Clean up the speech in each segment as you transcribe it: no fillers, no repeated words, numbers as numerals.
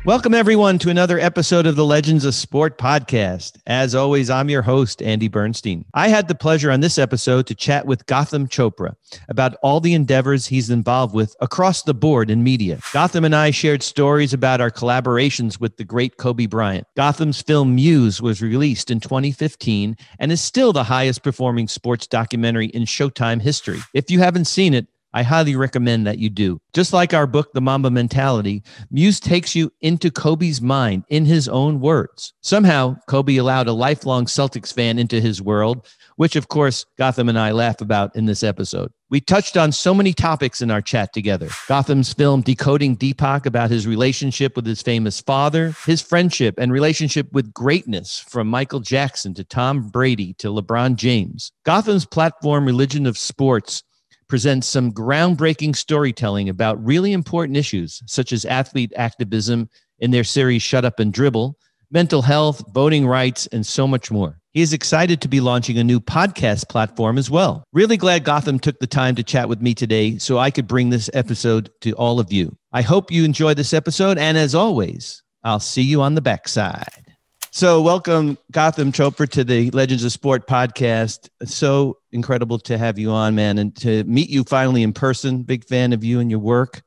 Welcome, everyone, to another episode of the Legends of Sport podcast. As always, I'm your host, Andy Bernstein. I had the pleasure on this episode to chat with Gotham Chopra about all the endeavors he's involved with across the board in media. Gotham and I shared stories about our collaborations with the great Kobe Bryant. Gotham's film Muse was released in 2015 and is still the highest performing sports documentary in Showtime history. If you haven't seen it, I highly recommend that you do. Just like our book, The Mamba Mentality, Muse takes you into Kobe's mind in his own words. Somehow, Kobe allowed a lifelong Celtics fan into his world, which, of course, Gotham and I laugh about in this episode. We touched on so many topics in our chat together. Gotham's film Decoding Deepak about his relationship with his famous father, his friendship and relationship with greatness from Michael Jackson to Tom Brady to LeBron James. Gotham's platform Religion of Sports presents some groundbreaking storytelling about really important issues, such as athlete activism in their series Shut Up and Dribble, mental health, voting rights, and so much more. He is excited to be launching a new podcast platform as well. Really glad Gotham took the time to chat with me today so I could bring this episode to all of you. I hope you enjoyed this episode, and as always, I'll see you on the backside. So welcome, Gotham Chopra, to the Legends of Sport podcast. It's so incredible to have you on, man, and to meet you finally in person. Big fan of you and your work.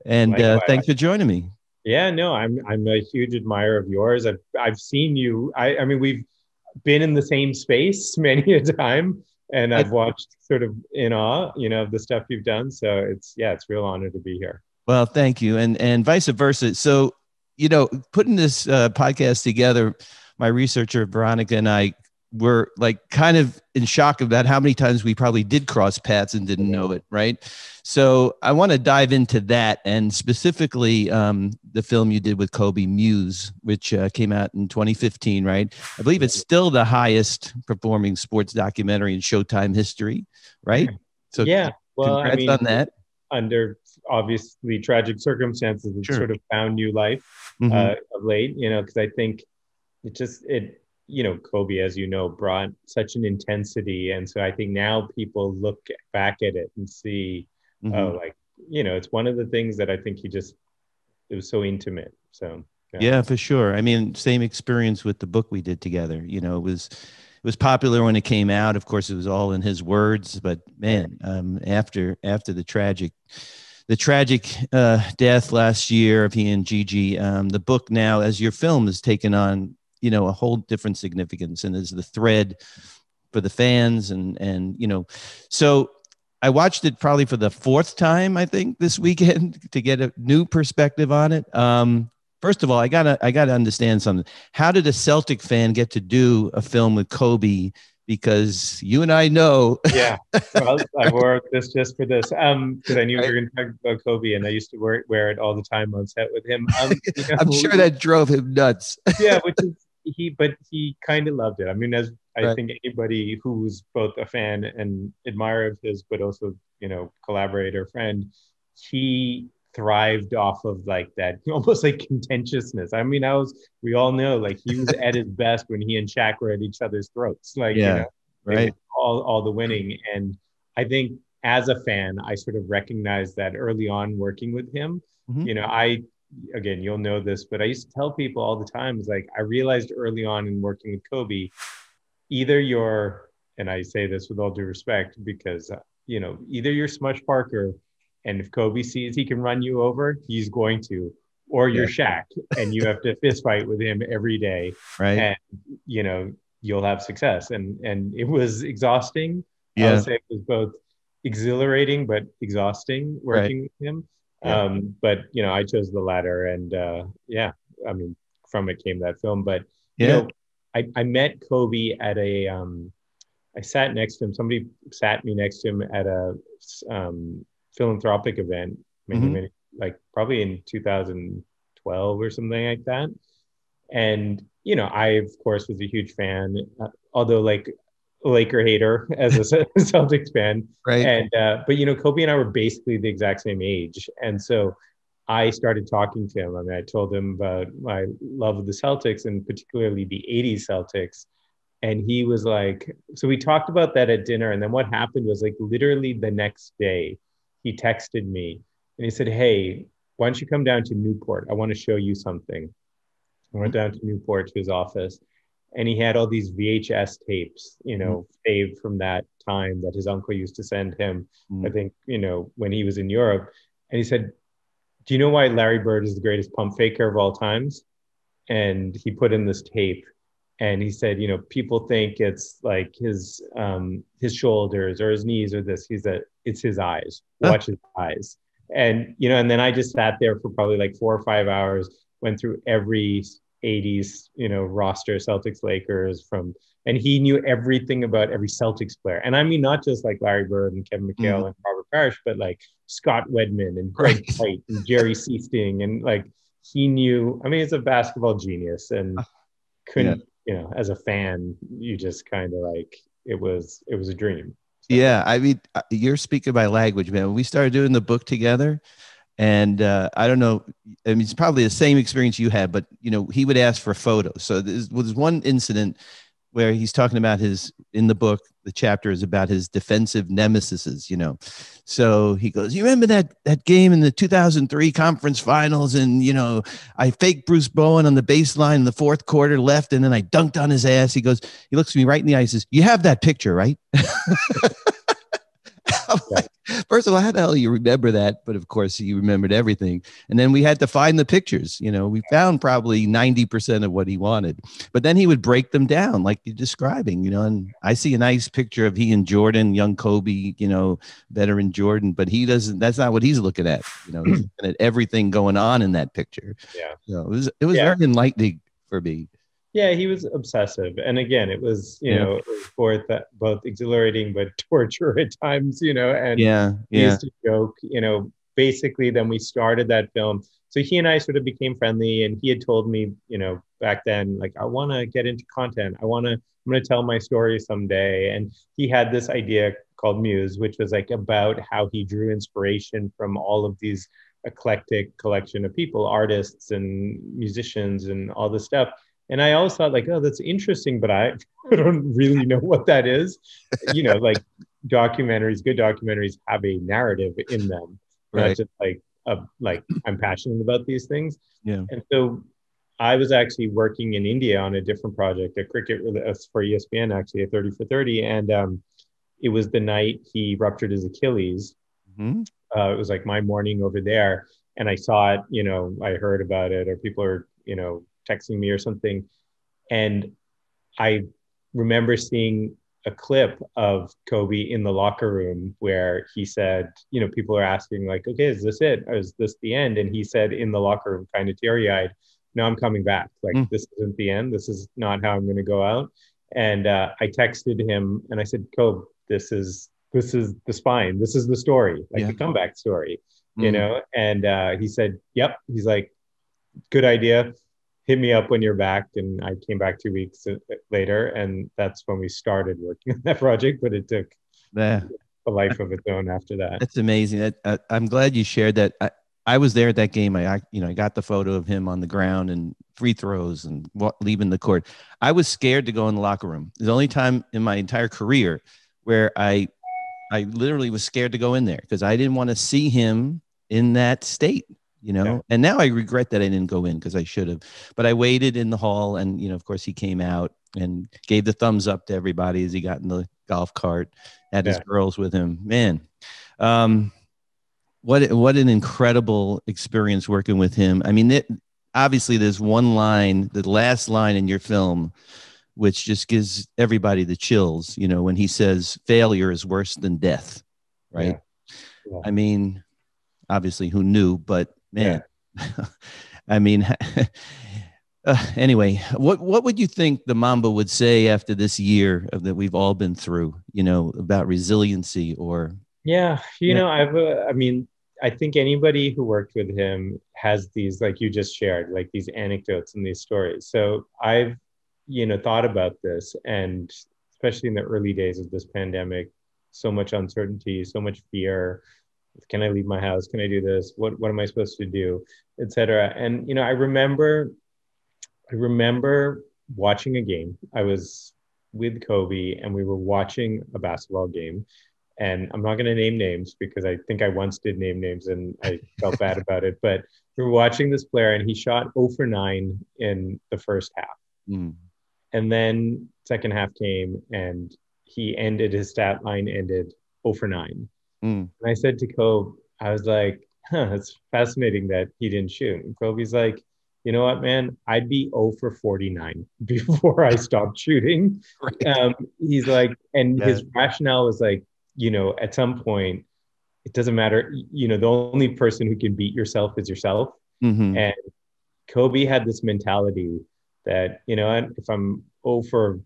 And thanks for joining me. Yeah, no, I'm a huge admirer of yours. I've seen you. I mean, we've been in the same space many a time, and I've watched sort of in awe, of the stuff you've done. So it's a real honor to be here. Well, thank you, and vice versa. So, putting this podcast together, my researcher, Veronica, and I were like kind of in shock about how many times we probably did cross paths and didn't know it, right? So I want to dive into that, and specifically the film you did with Kobe, Muse, which came out in 2015, right? I believe it's still the highest performing sports documentary in Showtime history, right? So yeah, well, congrats on that. Under obviously tragic circumstances, it sort of found new life of late, because I think Kobe, as brought such an intensity. And so I think now people look back at it and see, it's one of the things that I think it was so intimate. So yeah, for sure. I mean, same experience with the book we did together. It was popular when it came out. Of course, it was all in his words, but man, after the tragic death last year of he and Gigi, the book now, as your film, has taken on, a whole different significance, and is the thread for the fans. And so I watched it probably for the fourth time, I think, this weekend to get a new perspective on it. First of all, I gotta understand something. How did a Celtic fan get to do a film with Kobe? Because you and I know. Yeah, well, I wore this just for this, because I knew we were going to talk about Kobe, and I used to wear it all the time on set with him. I'm sure that drove him nuts. Yeah, but he kind of loved it. I mean, as I think anybody who's both a fan and admirer of his, but also collaborator, friend, he thrived off of like that almost like contentiousness. I mean, we all know like he was at his best when he and Shaq were at each other's throats, right? All the winning. And I think as a fan, I sort of recognized that early on working with him. Again, you'll know this, but I used to tell people all the time, is like, I realized early on in working with Kobe, either and I say this with all due respect, because either you're Smush Parker, and if Kobe sees he can run you over, he's going to, or you're Shaq, and you have to fist fight with him every day, right? And you'll have success. And it was exhausting. Yeah. I would say it was both exhilarating but exhausting working with him. But I chose the latter, and I mean, from it came that film. But I met Kobe at I sat next to him. Somebody sat me next to him at a philanthropic event, maybe like probably in 2012 or something like that. And I of course was a huge fan, although like a Laker hater as a Celtics fan, right? And but Kobe and I were basically the exact same age, and so I started talking to him. I mean, I told him about my love of the Celtics, and particularly the '80s Celtics. And he was like, so we talked about that at dinner. And then what happened was, like, literally the next day, he texted me and he said, "Hey, why don't you come down to Newport? I want to show you something. I went down to Newport to his office, and he had all these VHS tapes, saved from that time that his uncle used to send him, I think, when he was in Europe. And he said, do you know why Larry Bird is the greatest pump faker of all times? And he put in this tape, and he said, people think it's like his shoulders or his knees or this. He said, it's his eyes. Watch his eyes. And, and then I just sat there for probably like 4 or 5 hours, went through every 80s, roster, Celtics, Lakers and he knew everything about every Celtics player. And I mean, not just like Larry Bird and Kevin McHale and Robert Parrish, but like Scott Wedman and Greg White and Jerry Seasting. And like, he knew, I mean, he's a basketball genius, and couldn't, as a fan, you just kind of like, it was a dream. So. Yeah. I mean, you're speaking my language, man. When we started doing the book together, and I don't know, I mean, it's probably the same experience you had, but, he would ask for photos. So there's one incident where he's talking about in the book, the chapter is about his defensive nemesises, So he goes, you remember that game in the 2003 conference finals? And, I faked Bruce Bowen on the baseline in the fourth quarter left, and then I dunked on his ass. He looks me right in the eye and says, you have that picture, right? Like, first of all, how the hell do you remember that? But of course, he remembered everything. And then we had to find the pictures. We found probably 90% of what he wanted. But then he would break them down like you're describing, and I see a nice picture of he and Jordan, young Kobe, veteran Jordan, but he doesn't, that's not what he's looking at. He's looking at everything going on in that picture. Yeah. It was very enlightening for me. Yeah, he was obsessive. And again, it was, it was both exhilarating but torture at times, and he used to joke, basically then we started that film. So he and I sort of became friendly, and he had told me, back then, like, I want to get into content. I'm going to tell my story someday. And he had this idea called Muse, which was like about how he drew inspiration from all of these eclectic collection of people, artists and musicians and all this stuff. And I always thought like, oh, that's interesting, but I don't really know what that is. Like documentaries, good documentaries have a narrative in them, not just like I'm passionate about these things. Yeah. And so I was actually working in India on a different project, a cricket for ESPN, actually, a 30 for 30. And it was the night he ruptured his Achilles. Mm-hmm. It was like my morning over there. And I saw it, I heard about it, or people are, texting me or something. And I remember seeing a clip of Kobe in the locker room where he said, people are asking like, okay, is this it? Or is this the end? And he said in the locker room, kind of teary-eyed, no, I'm coming back. Like, this isn't the end. This is not how I'm going to go out. And I texted him and I said, Kobe, this is the spine. This is the story, like the comeback story, And he said, yep. He's like, good idea. Hit me up when you're back. And I came back 2 weeks later, and that's when we started working on that project, but it took a life of its own after that. That's amazing. I'm glad you shared that. I was there at that game. I got the photo of him on the ground and free throws and leaving the court. I was scared to go in the locker room. It's the only time in my entire career where I literally was scared to go in there because I didn't want to see him in that state. And now I regret that I didn't go in because I should have, but I waited in the hall, and, of course he came out and gave the thumbs up to everybody as he got in the golf cart, had his girls with him, man. What an incredible experience working with him. I mean, obviously there's one line, the last line in your film, which just gives everybody the chills, when he says failure is worse than death. Right. Yeah. I mean, obviously who knew, but man, I mean, anyway, what would you think the Mamba would say after this year that we've all been through, about resiliency or? Yeah. I think anybody who worked with him has these, like you just shared, like these anecdotes and these stories. So I've, thought about this, and especially in the early days of this pandemic, so much uncertainty, so much fear. Can I leave my house? Can I do this? What am I supposed to do? Etc. And, I remember watching a game. I was with Kobe and we were watching a basketball game. and I'm not going to name names because I think I once did name names and I felt bad about it. But we were watching this player and he shot 0 for 9 in the first half. Mm. And then second half came and his stat line ended 0 for 9. Mm. And I said to Kobe, I was like, it's fascinating that he didn't shoot. And Kobe's like, you know what, man? I'd be 0 for 49 before I stopped shooting. Right. He's like, and Yeah. his rationale was like, at some point, it doesn't matter. The only person who can beat yourself is yourself. Mm-hmm. And Kobe had this mentality that, if I'm 0 for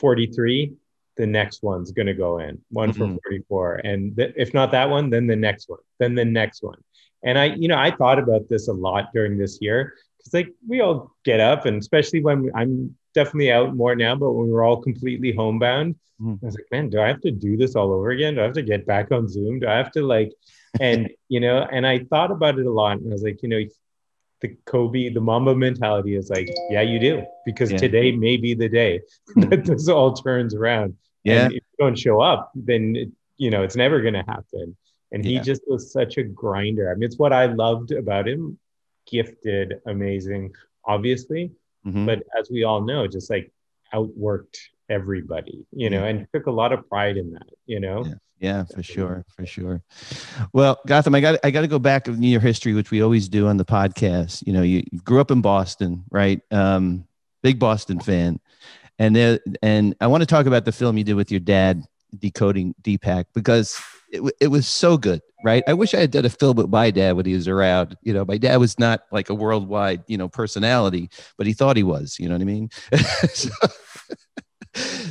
43, the next one's going to go in 1 for 44. And if not that one, then the next one, then the next one. And I thought about this a lot during this year because like we all get up, and especially when I'm definitely out more now, but when we're all completely homebound, I was like, man, do I have to do this all over again? Do I have to get back on Zoom? Do I have to and I thought about it a lot, and I was like, the Mamba mentality is like, yeah, you do, because today may be the day that this all turns around. Yeah. And if you don't show up, then it's never going to happen. And he just was such a grinder. I mean, it's what I loved about him. Gifted, amazing, obviously, but as we all know, just like outworked everybody, and took a lot of pride in that. Yeah, for sure. Well, Gotham, I got to go back in your history, which we always do on the podcast. You grew up in Boston, right? Big Boston fan, and I want to talk about the film you did with your dad, Decoding Deepak, because it was so good, right? I wish I had done a film with my dad when he was around. My dad was not like a worldwide, personality, but he thought he was. You know what I mean?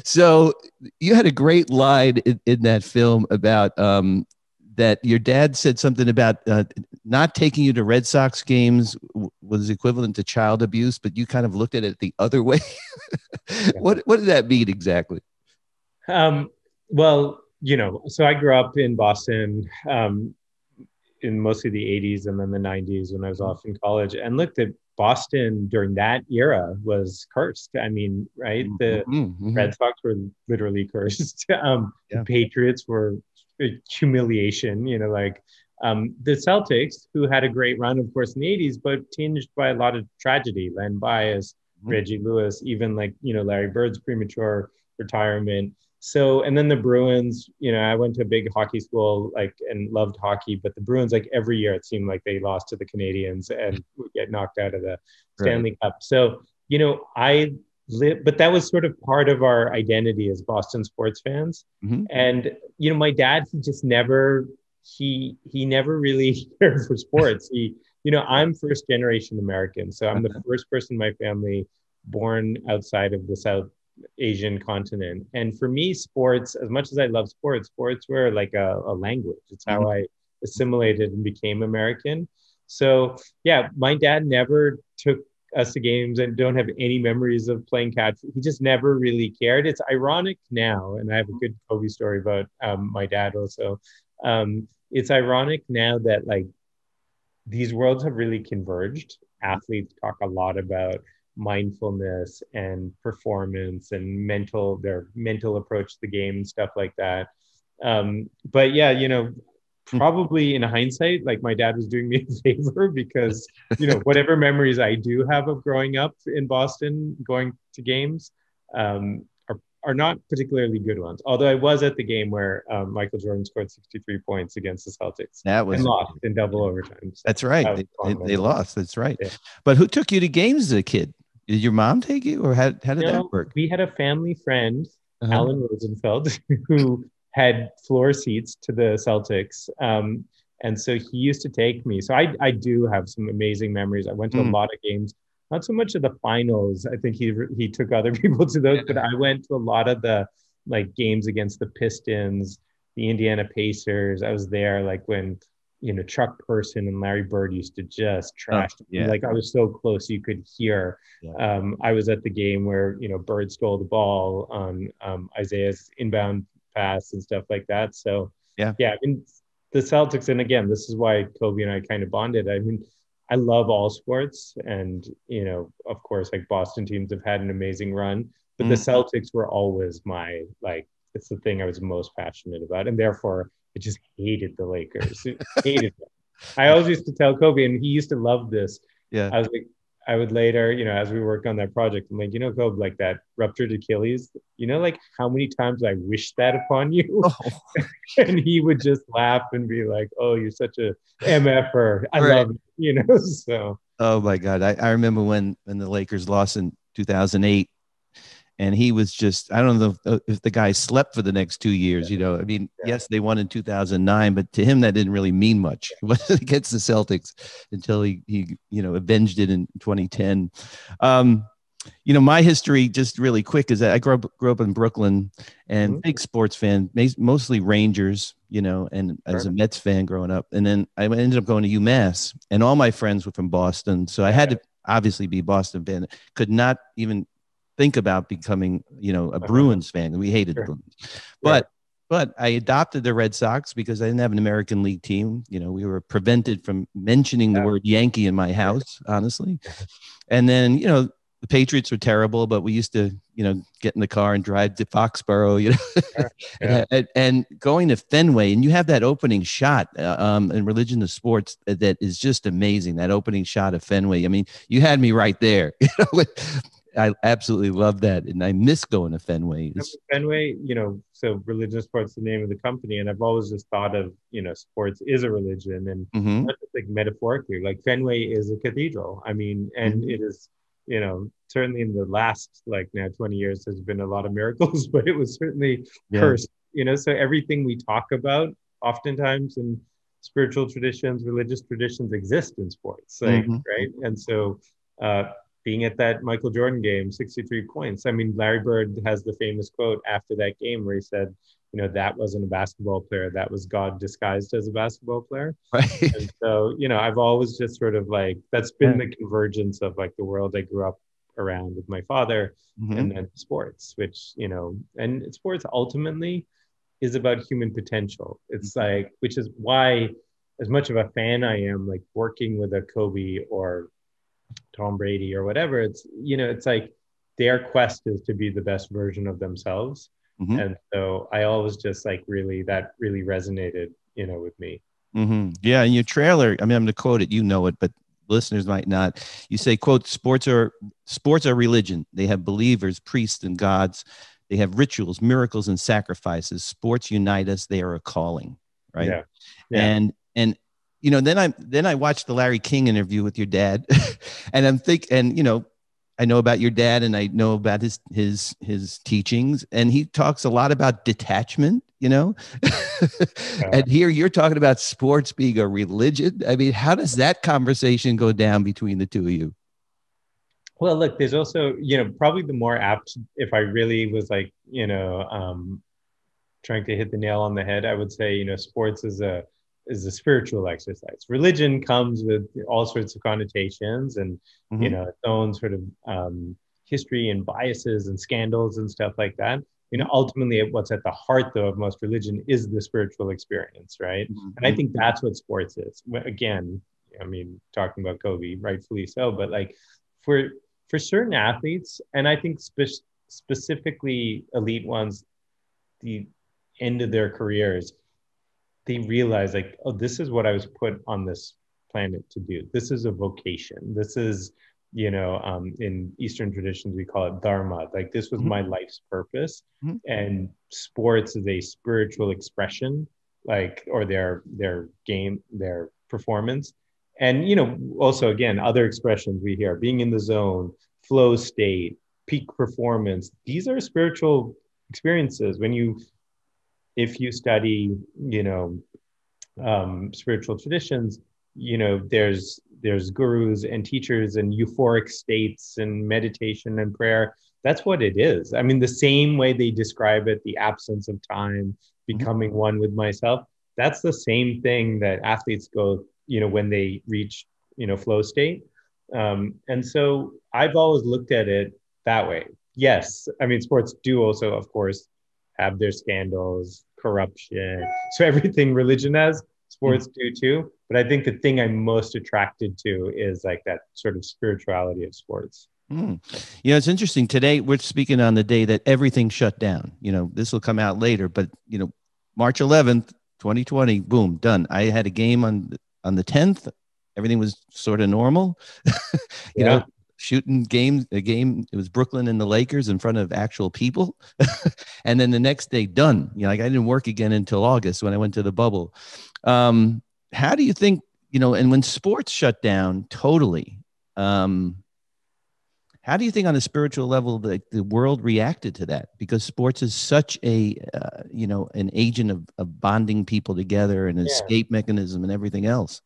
So you had a great line in that film about that your dad said something about not taking you to Red Sox games was equivalent to child abuse, but you kind of looked at it the other way. What did that mean exactly? Well, so I grew up in Boston in mostly the 80s and then the 90s when I was off in college, and looked at Boston during that era was cursed. I mean, right? The Red Sox were literally cursed. The Patriots were a humiliation, the Celtics, who had a great run, of course, in the 80s, but tinged by a lot of tragedy, Len Bias, Reggie Lewis, even Larry Bird's premature retirement. So, and then the Bruins, I went to a big hockey school, and loved hockey, but the Bruins, every year, it seemed like they lost to the Canadians and would get knocked out of the Stanley Cup. So, but that was sort of part of our identity as Boston sports fans. And, my dad, he never really cared for sports. I'm first generation American. So I'm the first person in my family born outside of the South Asian continent. And for me, sports, as much as I love sports were like a language. It's how I assimilated and became American. So yeah, my dad never took us to games and don't have any memories of playing catch. He just never really cared. It's ironic now, and I have a good Kobe story about my dad also. It's ironic now that these worlds have really converged. Athletes talk a lot about mindfulness and performance and their mental approach to the game and stuff like that. But yeah, probably in hindsight, my dad was doing me a favor because, whatever memories I do have of growing up in Boston, going to games, are not particularly good ones. Although I was at the game where Michael Jordan scored 63 points against the Celtics. That was and lost in double overtime. So that's right. They lost. That's right. Yeah. But who took you to games as a kid? Did your mom take you, or how did that work? We had a family friend, Alan Rosenfeld, who had floor seats to the Celtics. And so he used to take me. So I do have some amazing memories. I went to a lot of games, not so much of the finals. I think he took other people to those, but I went to a lot of the games against the Pistons, the Indiana Pacers. I was there when Chuck Person and Larry Bird used to just trash. I was so close you could hear. I was at the game where Bird stole the ball on Isaiah's inbound pass and stuff like that. So I mean, the Celtics, and again, this is why Kobe and I kind of bonded. I mean, I love all sports, and of course, Boston teams have had an amazing run, but the Celtics were always my it's the thing I was most passionate about, and therefore I just hated the Lakers. Hated them. I always used to tell Kobe, and he used to love this. Yeah. I was like, I would later, as we work on that project, I'm like, Kobe, like that ruptured Achilles, like how many times I wished that upon you? Oh. And he would just laugh and be like, oh, you're such a MFer. I Right. love it, so. Oh my God. I remember when the Lakers lost in 2008, and he was just, I don't know if the guy slept for the next 2 years, I mean, yes, they won in 2009, but to him, that didn't really mean much. It wasn't against the Celtics until he avenged it in 2010. My history, just really quick, is that I grew up in Brooklyn, and big sports fan, mostly Rangers, and as a Mets fan growing up. And then I ended up going to UMass, and all my friends were from Boston. So I had to obviously be a Boston fan. Could not even think about becoming, a Bruins fan. We hated the Bruins. But I adopted the Red Sox because I didn't have an American League team. We were prevented from mentioning the word Yankee in my house, honestly. And then, the Patriots were terrible, but we used to, get in the car and drive to Foxborough, and going to Fenway, and you have that opening shot in Religion of Sports that is just amazing. That opening shot of Fenway. I mean, you had me right there. I absolutely love that, and I miss going to Fenway. Fenway, so Religion of Sports is the name of the company, and I've always just thought of, sports is a religion, and not just like metaphorically, like Fenway is a cathedral. I mean, and it is, certainly in the last now 20 years, there's been a lot of miracles, but it was certainly cursed. So everything we talk about, oftentimes in spiritual traditions, religious traditions, exist in sports, right? And so. Being at that Michael Jordan game, 63 points. I mean, Larry Bird has the famous quote after that game where he said, that wasn't a basketball player. That was God disguised as a basketball player. Right. And so, I've always just sort of that's been the convergence of the world I grew up around with my father, and then sports, which, and sports ultimately is about human potential. It's which is why, as much of a fan I am, working with a Kobe or Tom Brady or whatever, it's their quest is to be the best version of themselves. And so I always just that really resonated, with me. Yeah. In your trailer, I mean, I'm going to quote it, it, but listeners might not. You say, quote, sports are religion. They have believers, priests, and gods. They have rituals, miracles, and sacrifices. Sports unite us. They are a calling. Right. Yeah. And then I watched the Larry King interview with your dad, and I know about your dad, and I know about his teachings, and he talks a lot about detachment, and here you're talking about sports being a religion. I mean, how does that conversation go down between the two of you? Well, look, there's also, probably the more apt, if I really was trying to hit the nail on the head, I would say, sports is a spiritual exercise. Religion comes with all sorts of connotations and, its own sort of history and biases and scandals and stuff like that. Ultimately what's at the heart though of most religion is the spiritual experience, right? And I think that's what sports is. Again, I mean, talking about Kobe, rightfully so, but for certain athletes, and I think specifically elite ones, the end of their careers, they realize oh, this is what I was put on this planet to do. This is a vocation. This is, in Eastern traditions, we call it dharma. This was my life's purpose. And sports is a spiritual expression, or their game, their performance. And, also again, other expressions we hear, being in the zone, flow state, peak performance. These are spiritual experiences. If you study, spiritual traditions, there's gurus and teachers and euphoric states and meditation and prayer. That's what it is. I mean, the same way they describe it, the absence of time, becoming one with myself, that's the same thing that athletes go, when they reach, flow state. And so I've always looked at it that way. Yes. I mean, sports do also, of course, have their scandals, corruption. So everything religion has, sports do too. But I think the thing I'm most attracted to is that sort of spirituality of sports. Mm. You know, it's interesting. Today, we're speaking on the day that everything shut down. You know, this will come out later, but, you know, March 11th, 2020, boom, done. I had a game on the 10th. Everything was sort of normal. You know, shooting a game. It was Brooklyn and the Lakers in front of actual people. And then the next day, done. You know, like I didn't work again until August when I went to the bubble. How do you think, you know, and when sports shut down totally, how do you think on a spiritual level the world reacted to that? Because sports is such a, you know, an agent of bonding people together and an escape mechanism and everything else.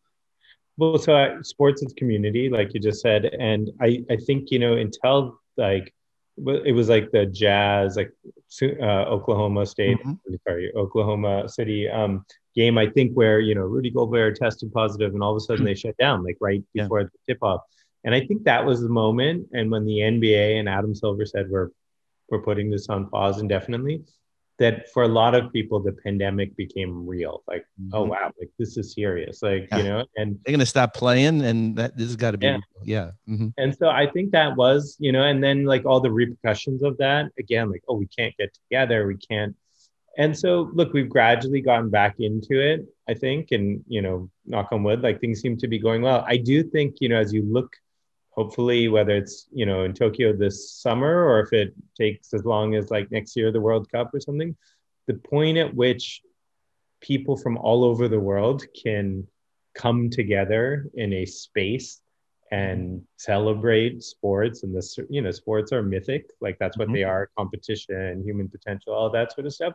Well, so sports is community, like you just said. And I think, you know, until like, it was like the Jazz, like Oklahoma State, sorry, Oklahoma City game, I think, where, you know, Rudy Gobert tested positive and all of a sudden they shut down, like right before the tip off. And I think that was the moment. And when the NBA and Adam Silver said, we're putting this on pause indefinitely, that for a lot of people, the pandemic became real. Like, oh, wow, like this is serious. Like, you know, and they're going to stop playing and this has got to be, And so I think that was, you know, and then like all the repercussions of that, again, like, oh, we can't get together. We can't. And so, look, we've gradually gotten back into it, I think, and, you know, knock on wood, like things seem to be going well. I do think, you know, as you look, hopefully, whether it's, you know, in Tokyo this summer or if it takes as long as like next year, the World Cup or something, the point at which people from all over the world can come together in a space and celebrate sports. And this, you know, sports are mythic, like that's what they are, competition, human potential, all that sort of stuff.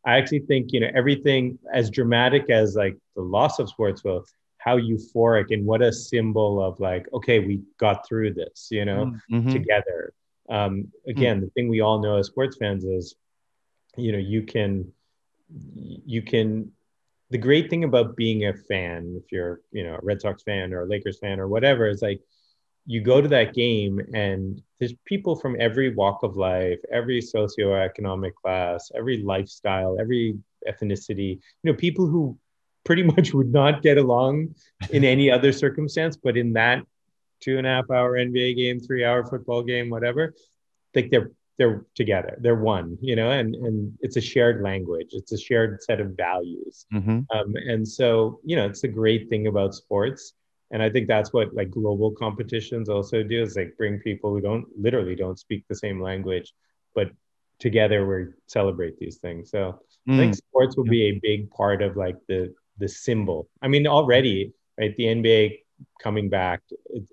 I actually think, you know, everything as dramatic as like the loss of sports will, how euphoric and what a symbol of like, okay, we got through this, you know, together. Again, the thing we all know as sports fans is, you know, you can, the great thing about being a fan, if you're, you know, a Red Sox fan or a Lakers fan or whatever, is like, you go to that game and there's people from every walk of life, every socioeconomic class, every lifestyle, every ethnicity, you know, people who pretty much would not get along in any other circumstance, but in that 2.5-hour NBA game, 3-hour football game, whatever, like they're together, they're one, you know, and it's a shared language, it's a shared set of values. And so, you know, it's the great thing about sports. And I think that's what like global competitions also do, is like bring people who don't speak the same language, but together we celebrate these things. So I think sports will be a big part of like the symbol. I mean, already, right, the NBA coming back,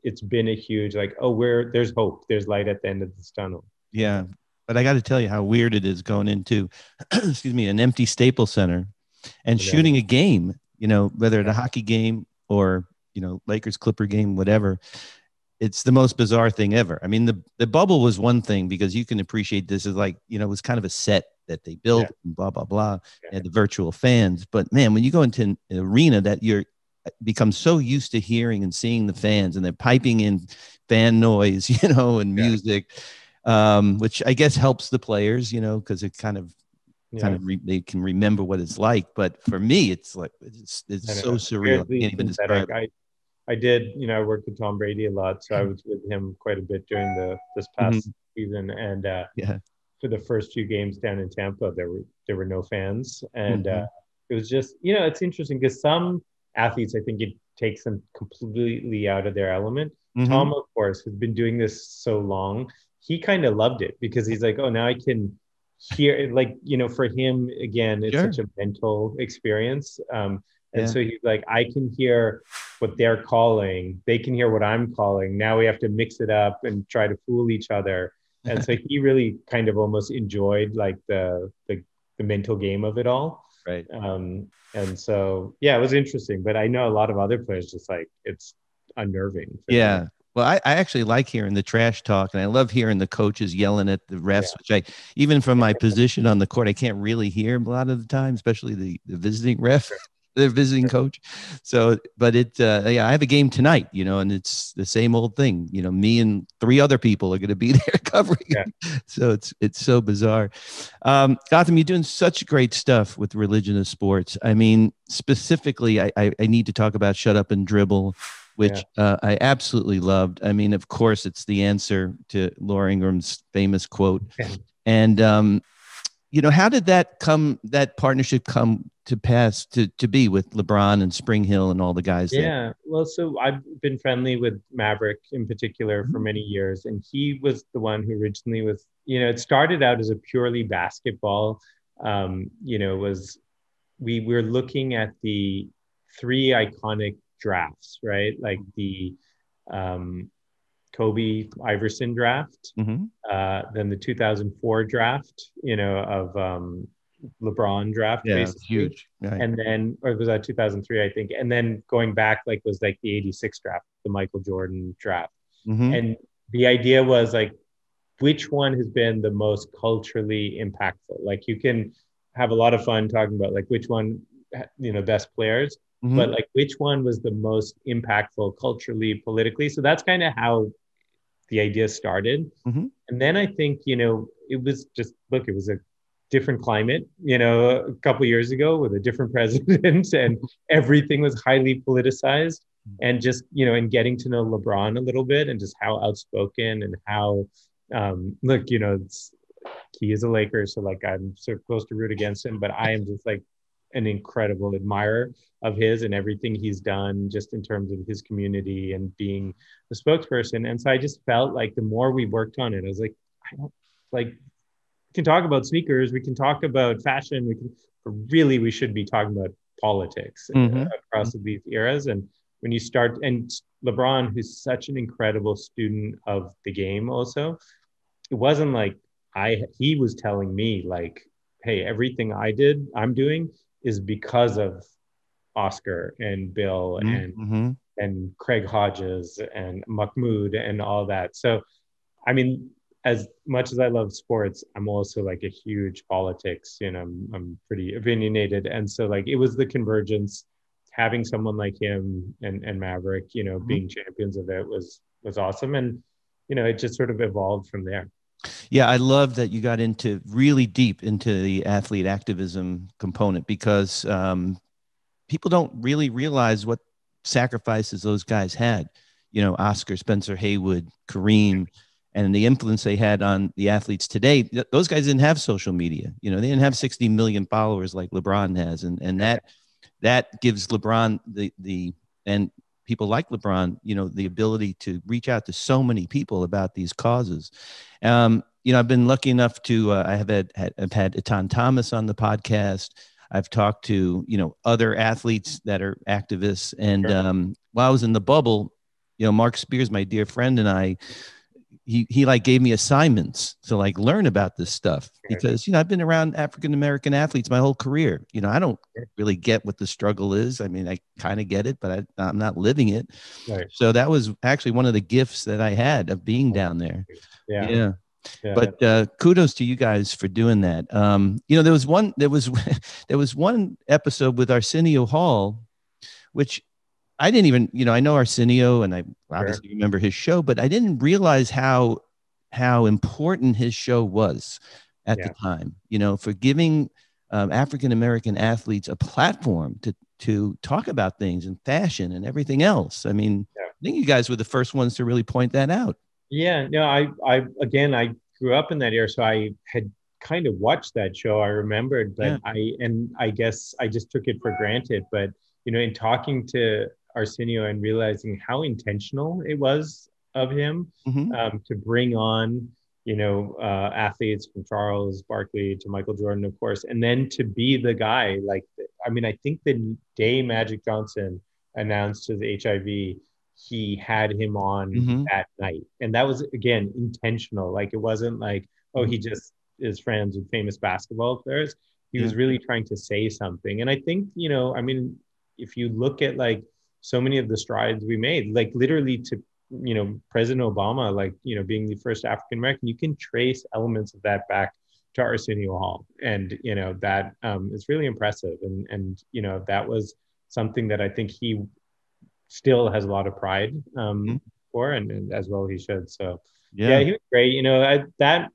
it's been a huge like, oh, there's hope, there's light at the end of this tunnel. Yeah. But I got to tell you how weird it is going into, excuse me, an empty Staples Center and shooting a game, you know, whether it's a hockey game or, you know, Lakers Clipper game, whatever. It's the most bizarre thing ever. I mean, the bubble was one thing because you can appreciate this as like, you know, it was kind of a set that they built and blah, blah, blah. And the virtual fans. But man, when you go into an arena that you're become so used to hearing and seeing the fans and they're piping in fan noise, you know, and music, which I guess helps the players, you know, because it kind of they can remember what it's like. But for me, it's like it's so surreal. I can't even describe it. I did, you know, I worked with Tom Brady a lot, so I was with him quite a bit during this past season. And for the first few games down in Tampa, there were no fans, and it was just, you know, it's interesting because some athletes, I think it takes them completely out of their element. Tom, of course, has been doing this so long, he kind of loved it because he's like, oh, now I can hear, like, you know, for him, again, it's such a mental experience. And so he's like, I can hear what they're calling, they can hear what I'm calling. Now we have to mix it up and try to fool each other. And so he really kind of almost enjoyed like the mental game of it all. Right. And so, yeah, it was interesting. But I know a lot of other players just like, it's unnerving. Yeah. Well, I actually like hearing the trash talk, and I love hearing the coaches yelling at the refs, which I, even from my position on the court, I can't really hear a lot of the time, especially the visiting ref, the visiting coach. So, but yeah, I have a game tonight, you know, and it's the same old thing, you know, me and 3 other people are going to be there covering. So it's so bizarre. Gotham, you're doing such great stuff with religion of sports. I mean, specifically, I need to talk about Shut Up and Dribble, which I absolutely loved. I mean, of course, it's the answer to Laura Ingram's famous quote. And, you know, how did that partnership come to pass to be with LeBron and Spring Hill and all the guys there? Yeah, well, so I've been friendly with Maverick in particular for many years, and he was the one who originally was, you know, it started out as a purely basketball, you know, we were looking at the three iconic drafts, right? Like the Kobe Iverson draft, then the 2004 draft, you know, of LeBron draft, basically. Huge. Right. And then, or was that 2003, I think. And then going back, like, was like the 86 draft, the Michael Jordan draft. And the idea was like, which one has been the most culturally impactful? Like, you can have a lot of fun talking about like which one, you know, best players, but like which one was the most impactful culturally, politically. So that's kind of how the idea started. And then I think, you know, it was just, look, it was a different climate, you know, a couple of years ago with a different president, and everything was highly politicized. And just, you know, and getting to know LeBron a little bit, and just how outspoken and how, look, you know, he is a Laker, so like I'm so close to root against him, but I am just like an incredible admirer of his and everything he's done just in terms of his community and being the spokesperson. And so I just felt like the more we worked on it, I was like, I don't like, we can talk about sneakers, we can talk about fashion, but really we should be talking about politics across these eras. And when you start, and LeBron, who's such an incredible student of the game also, it wasn't like he was telling me like, hey, everything I'm doing is because of Oscar and Bill and Craig Hodges and Mahmoud and all that. So, I mean, as much as I love sports, I'm also like a huge politics, you know, I'm pretty opinionated. And so like, it was the convergence, having someone like him and Maverick, you know, being champions of it was awesome. And, you know, it just sort of evolved from there. Yeah, I love that you got into really deep into the athlete activism component, because people don't really realize what sacrifices those guys had. You know, Oscar, Spencer Haywood, Kareem, and the influence they had on the athletes today. Those guys didn't have social media. You know, they didn't have 60 million followers like LeBron has, and that gives LeBron the and people like LeBron, you know, the ability to reach out to so many people about these causes. You know, I've been lucky enough to I've had Etan Thomas on the podcast. I've talked to, you know, other athletes that are activists. And while I was in the bubble, you know, Mark Spears, my dear friend, and I, he like gave me assignments to like learn about this stuff, because, you know, I've been around African-American athletes my whole career. You know, I don't really get what the struggle is. I mean, I kind of get it, but I'm not living it. Right. So that was actually one of the gifts that I had of being down there. Yeah. But kudos to you guys for doing that. You know, there was one episode with Arsenio Hall, which I didn't even, you know, I know Arsenio and I obviously remember his show, but I didn't realize how important his show was at the time, you know, for giving African-American athletes a platform to talk about things and fashion and everything else. I mean, I think you guys were the first ones to really point that out. Yeah, no, I grew up in that era, so I had kind of watched that show. I remembered, but I guess I just took it for granted. But, you know, in talking to Arsenio and realizing how intentional it was of him to bring on, you know, athletes from Charles Barkley to Michael Jordan, of course, and then to be the guy, like, I mean, I think the day Magic Johnson announced his HIV, he had him on that night. And that was, again, intentional. Like, it wasn't like, oh, he just is friends with famous basketball players. He was really trying to say something. And I think, you know, I mean, if you look at like so many of the strides we made, like literally to, you know, President Obama, like, you know, being the first African-American, you can trace elements of that back to Arsenio Hall. And, you know, that is really impressive. And, you know, that was something that I think he still has a lot of pride for, and as well he should. So yeah, he was great. You know, that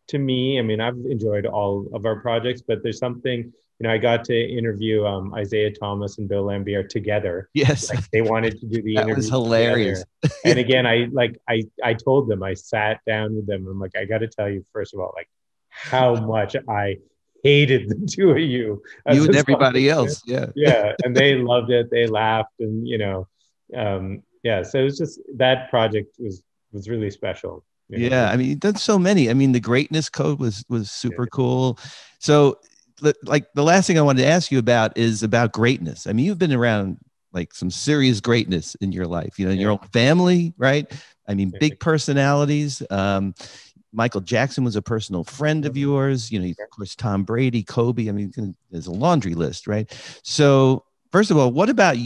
to me, I mean, I've enjoyed all of our projects, but there's something I got to interview Isaiah Thomas and Bill Laimbeer together. Yes. Like they wanted to do the That interview was hilarious. together. And again, I told them, I sat down with them. I'm like, I got to tell you, first of all, like how much I hated the two of you. You As and a everybody else. Yeah. yeah, and they loved it. They laughed, and yeah. So it was just that project was really special. Yeah, I mean, you've done so many. I mean, the Greatness Code was super cool. So, like, the last thing I wanted to ask you about is about greatness. I mean, you've been around like some serious greatness in your life. In your own family, right? I mean, big personalities. Michael Jackson was a personal friend of yours. Of course, Tom Brady, Kobe. I mean, there's a laundry list, right? So, first of all, what about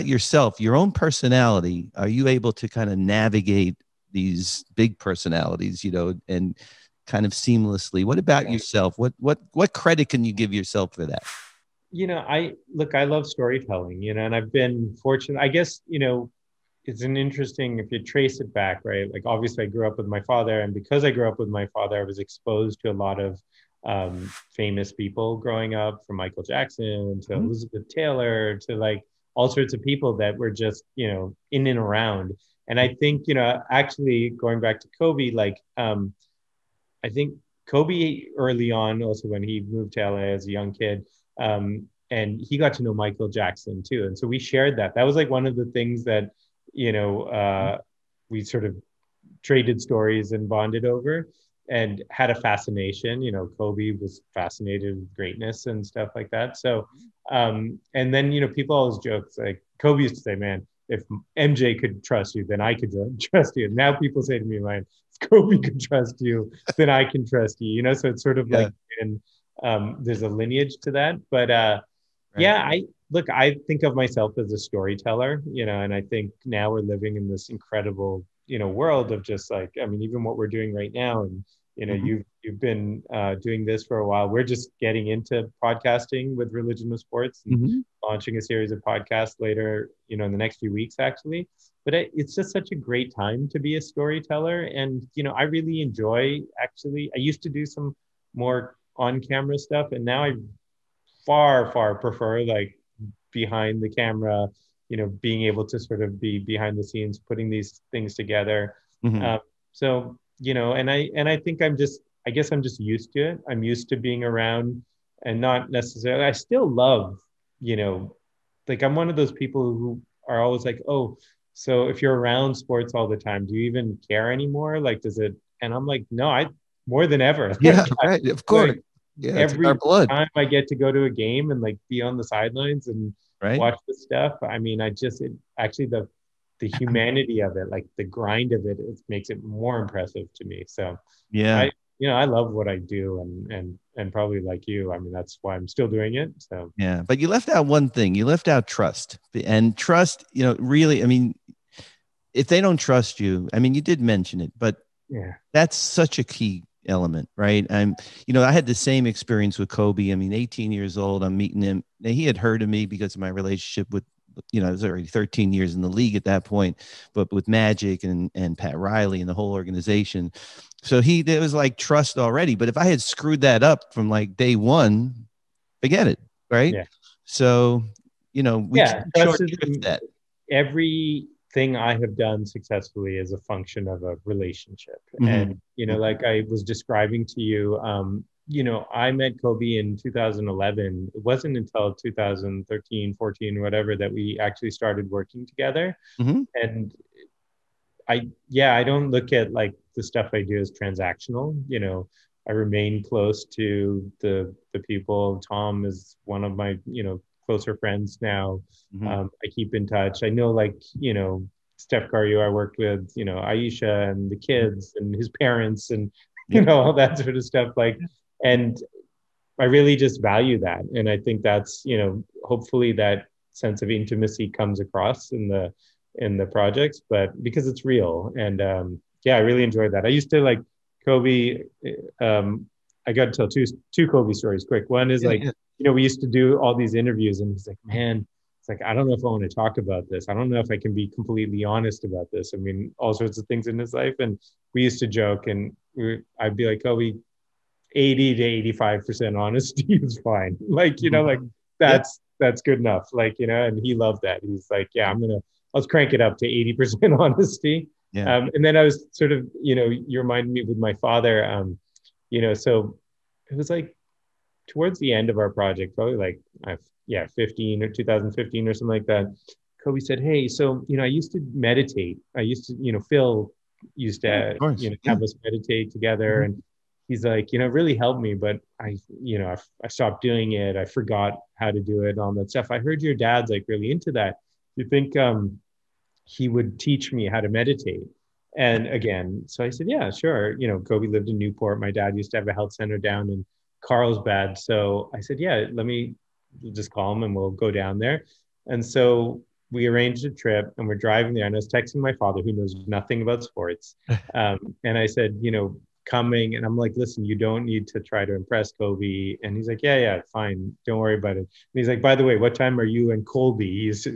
yourself, your own personality? Are you able to kind of navigate these big personalities, and kind of seamlessly? What about yourself? What credit can you give yourself for that? I love storytelling, and I've been fortunate. I guess, it's an interesting, if you trace it back, right? Like obviously I grew up with my father, and because I grew up with my father, I was exposed to a lot of famous people growing up, from Michael Jackson to Elizabeth Taylor to like all sorts of people that were just, in and around. And I think, actually going back to Kobe, like I think Kobe early on, also when he moved to LA as a young kid, and he got to know Michael Jackson too. And so we shared that. That was like one of the things that, we sort of traded stories and bonded over and had a fascination. Kobe was fascinated with greatness and stuff like that. So, and then, people always joke, like Kobe used to say, man, if MJ could trust you, then I could trust you. And now people say to me, man, if Kobe could trust you, then I can trust you, so it's sort of like, and there's a lineage to that. But yeah, I think of myself as a storyteller, and I think now we're living in this incredible, world of just like, I mean, even what we're doing right now, and you've been doing this for a while. We're just getting into podcasting with Religion of Sports and launching a series of podcasts later, in the next few weeks, actually. But it's just such a great time to be a storyteller. And, I really enjoy, actually, I used to do some more on-camera stuff, and now I far prefer like behind the camera, being able to sort of be behind the scenes, putting these things together. So, and I think I guess I'm just used to it. I'm used to being around, and not necessarily, I still love, like I'm one of those people who are always like, oh, so if you're around sports all the time, do you even care anymore? Like, does it? And I'm like, no, I more than ever. Yeah, right. Of course. Like, yeah, every our blood. time I get to go to a game and like be on the sidelines and watch the stuff, I mean, actually the humanity of it, like the grind of it makes it more impressive to me. So yeah, I love what I do, and probably like you, I mean, that's why I'm still doing it. So yeah. But you left out one thing. You left out trust. And trust, really, I mean, if they don't trust you, I mean, you did mention it, but that's such a key element, right? I had the same experience with Kobe. I mean, 18 years old, I'm meeting him. He had heard of me because of my relationship with, I was already 13 years in the league at that point, but with Magic and Pat Riley and the whole organization. So there was like trust already. But if I had screwed that up from like day one, forget it, right? yeah. So, we can't Trust short is that. Everything I have done successfully is a function of a relationship. And, like I was describing to you, I met Kobe in 2011. It wasn't until 2013, 14, whatever, that we actually started working together. And I don't look at like the stuff I do as transactional. I remain close to the people. Tom is one of my, closer friends now. I keep in touch. I know, like, Steph Curry, who I worked with, Aisha and the kids and his parents and, all that sort of stuff. Like, and I really just value that. And I think that's, hopefully that sense of intimacy comes across in the projects, but because it's real. And I really enjoyed that. I used to like Kobe. I got to tell two Kobe stories quick. One is we used to do all these interviews, and he's like, man, it's like, I don't know if I want to talk about this. I don't know if I can be completely honest about this. I mean, all sorts of things in his life. And we used to joke, and I'd be like, Kobe, 80 to 85% honesty is fine. Like, you know, like Yep. that's good enough. Like, you know, and he loved that. He's like, yeah, let's crank it up to 80% honesty. Yeah. And then I was sort of, you know, you reminded me with my father, you know, so it was like towards the end of our project, probably like, 15 or 2015 or something like that. Kobe said, hey, so, you know, I used to meditate. I used to, you know, Phil used Yeah, to, of course. you know, Yeah. have us meditate together. Mhm. And he's like, you know, it really helped me, but I stopped doing it. I forgot how to do it and all that stuff. I heard your dad's like really into that. You think he would teach me how to meditate? And again, so I said, yeah, sure. You know, Kobe lived in Newport. My dad used to have a health center down in Carlsbad. So I said, yeah, let me just call him and we'll go down there. And so we arranged a trip and we're driving there. And I was texting my father, who knows nothing about sports. And I said, you know, coming. And I'm like, listen, you don't need to try to impress Kobe. And he's like, yeah, fine. Don't worry about it. And he's like, by the way, what time are you and Colby? He's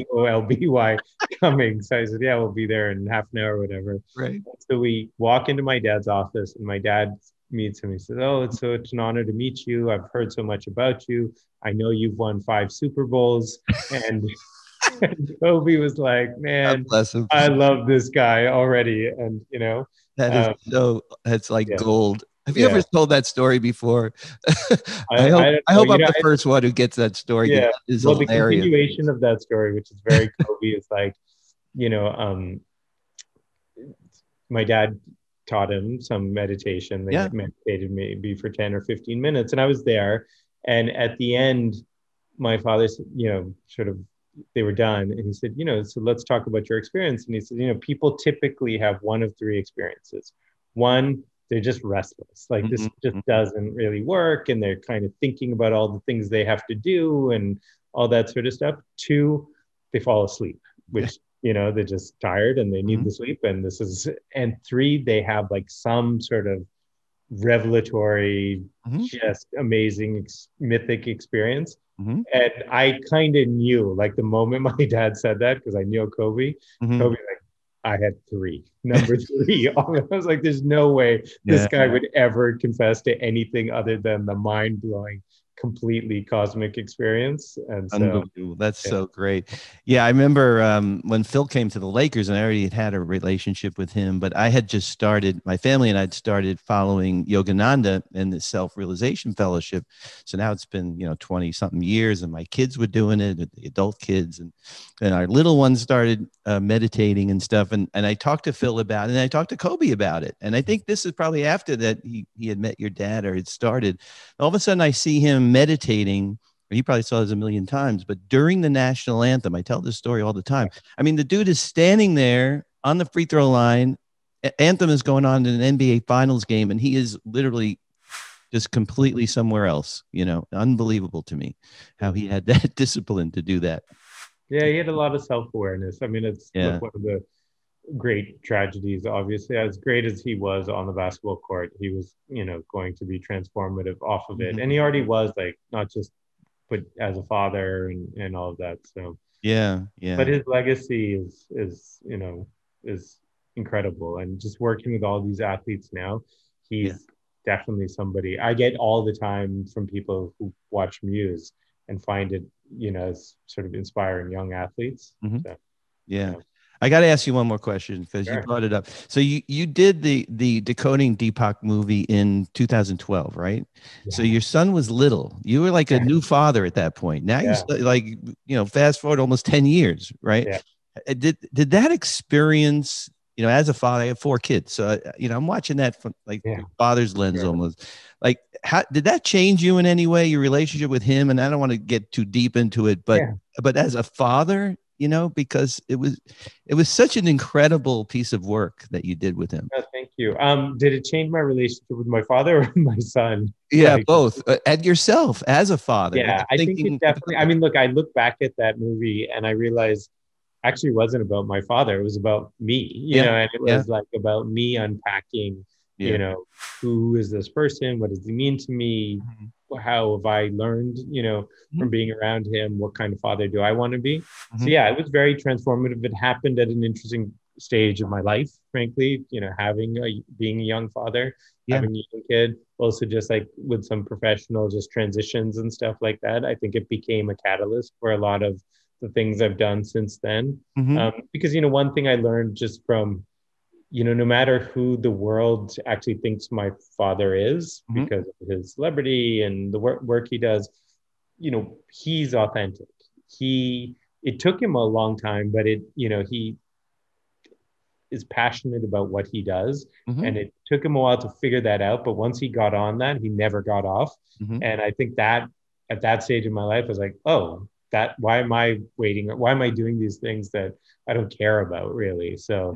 Colby coming. So I said, yeah, we'll be there in half an hour or whatever. Right. So we walk into my dad's office and my dad meets him. He says, oh, it's an honor to meet you. I've heard so much about you. I know you've won 5 Super Bowls. And Kobe was like, God man, bless him. I love this guy already. And, you know, That is that's like yeah, gold. Have you ever yeah. told that story before? I don't I know, hope you I'm know, the first one who gets that story. 'Cause yeah. that is Well, the hilarious. continuation of that story, which is very Kobe, is like, you know, my dad taught him some meditation. They Yeah. meditated maybe for 10 or 15 minutes. And I was there. And at the end, my father said, you know, sort of, they were done. And he said, you know, so let's talk about your experience. And he said, you know, people typically have one of 3 experiences. One, they're just restless. Like this just Mhm. doesn't really work. And they're kind of thinking about all the things they have to do and all that sort of stuff. 2, they fall asleep, Yeah. which, you know, they're just tired and they need Mhm. the sleep. And 3, they have like some sort of revelatory, Mhm. just amazing, mythic experience. Mhm. And I kind of knew, like, the moment my dad said that, because I knew Mhm. Kobe, like, I had 3, number 3. I was like, there's no way this Yeah. guy would ever confess to anything other than the mind blowing, completely cosmic experience. And so, Unbelievable. That's yeah. so great. Yeah, I remember when Phil came to the Lakers, and I already had a relationship with him, but I had just started, my family and I had started following Yogananda and the Self-Realization Fellowship. So now it's been, 20 something years, and my kids were doing it, the adult kids, and our little ones started meditating and stuff. And I talked to Phil about it, and I talked to Kobe about it. And I think this is probably after that he had met your dad or had started. All of a sudden, I see him meditating. He probably saw this a million times, but during the national anthem, I tell this story all the time. I mean, the dude is standing there on the free throw line. Anthem is going on in an NBA Finals game, and he is literally just completely somewhere else. Unbelievable to me how he had that discipline to do that. Yeah, he had a lot of self-awareness. I mean, it's, Yeah. look, one of the great tragedies, obviously. As great as he was on the basketball court, he was, going to be transformative off of it. Mhm. And he already was, like, not just but as a father and all of that. So, Yeah. but Yeah. his legacy is incredible. And just working with all these athletes now, Yeah. he's definitely somebody I get all the time from people who watch Muse and find it, as sort of inspiring young athletes. Mhm. So, Yeah. yeah. I got to ask you one more question because you Sure. brought it up. So you did the Decoding Deepak movie in 2012, right? So Yeah. your son was little. You were like a new father at that point. Now Yeah. like, fast forward almost 10 years, right? Yeah. Did that experience, as a father, I have 4 kids. So, I'm watching that from like Yeah. through father's lens Sure. almost. Like, how did that change you in any way, your relationship with him? And I don't want to get too deep into it, Yeah. but as a father, because it was such an incredible piece of work that you did with him. Thank you. Did it change my relationship with my father or my son? Yeah, Like, both. And yourself as a father, yeah, I think it thinking definitely. I mean, look, I look back at that movie and I realized actually wasn't about my father. It was about me, yeah, and it yeah, was like about me unpacking, yeah. who is this person? What does he mean to me? Mhm. How have I learned, from Mhm. being around him? What kind of father do I want to be? So Mhm. yeah, it was very transformative. It happened at an interesting stage of my life, frankly, being a young father, having a young kid, also just like with some professional just transitions and stuff like that. I think it became a catalyst for a lot of the things I've done since then. Because, one thing I learned just from, no matter who the world actually thinks my father is, because of his celebrity and the work he does, he's authentic. It took him a long time, but he is passionate about what he does. And it took him a while to figure that out. But once he got on that, he never got off. And I think that at that stage in my life, I was like, oh, why am I waiting? Why am I doing these things that I don't care about, really? So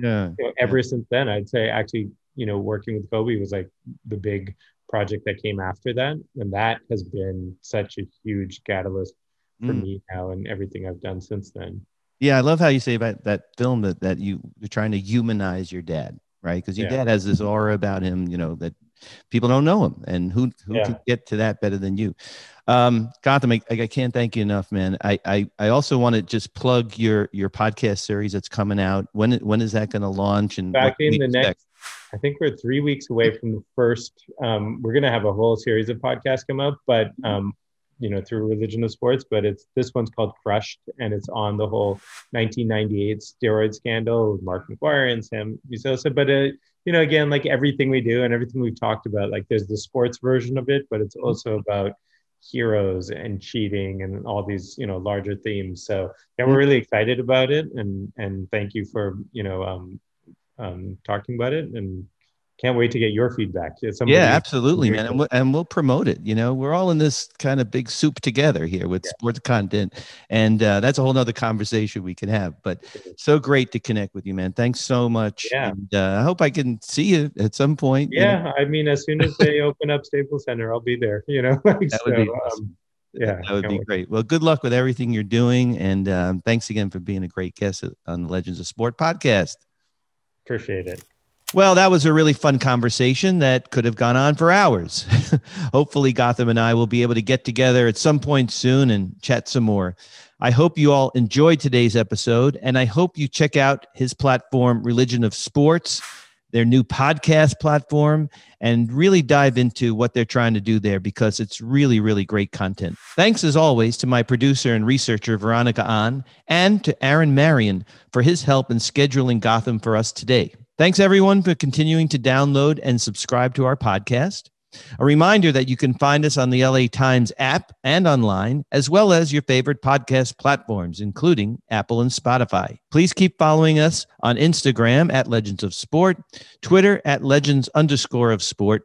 ever since then, I'd say actually, working with Kobe was like the big project that came after that. And that has been such a huge catalyst for me now and everything I've done since then. Yeah, I love how you say about that film that you're trying to humanize your dad, right? Because your dad has this aura about him, that people don't know him, and who can get to that better than you? Gotham, I can't thank you enough, man. I also want to just plug your podcast series that's coming out. When is that going to launch? And back in the next, I think we're 3 weeks away from the first. We're going to have a whole series of podcasts come out, but through Religion of Sports, but this one's called Crushed, and it's on the whole 1998 steroid scandal with Mark McGuire and Sam Musosa. But again, like everything we do and everything we've talked about, like there's the sports version of it, but it's also about heroes and cheating and all these larger themes. So we're really excited about it, and thank you for talking about it, and can't wait to get your feedback. Absolutely, man. And we'll promote it. We're all in this kind of big soup together here with sports content. And that's a whole nother conversation we can have. But so great to connect with you, man. Thanks so much. Yeah. And I hope I can see you at some point. Yeah. I mean, as soon as they open up Staples Center, I'll be there. That would be awesome. That would be great. Well, good luck with everything you're doing. And thanks again for being a great guest on the Legends of Sport podcast. Appreciate it. Well, that was a really fun conversation that could have gone on for hours. Hopefully, Gotham and I will be able to get together at some point soon and chat some more. I hope you all enjoyed today's episode, and I hope you check out his platform, Religion of Sports, their new podcast platform, and really dive into what they're trying to do there, because it's really, really great content. Thanks, as always, to my producer and researcher, Veronica Ahn, and to Aaron Marion for his help in scheduling Gotham for us today. Thanks, everyone, for continuing to download and subscribe to our podcast. A reminder that you can find us on the LA Times app and online, as well as your favorite podcast platforms, including Apple and Spotify. Please keep following us on Instagram at Legends of Sport, Twitter at Legends_of Sport.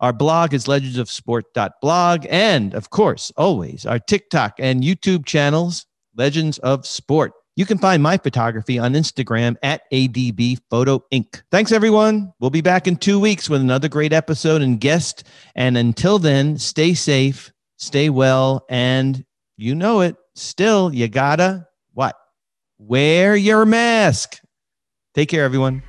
Our blog is legendsofsport.blog. And, of course, always our TikTok and YouTube channels, Legends of Sport. You can find my photography on Instagram at ADB Photo Inc. Thanks, everyone. We'll be back in 2 weeks with another great episode and guest. And until then, stay safe, stay well, and you know it, still, you gotta, what? Wear your mask. Take care, everyone.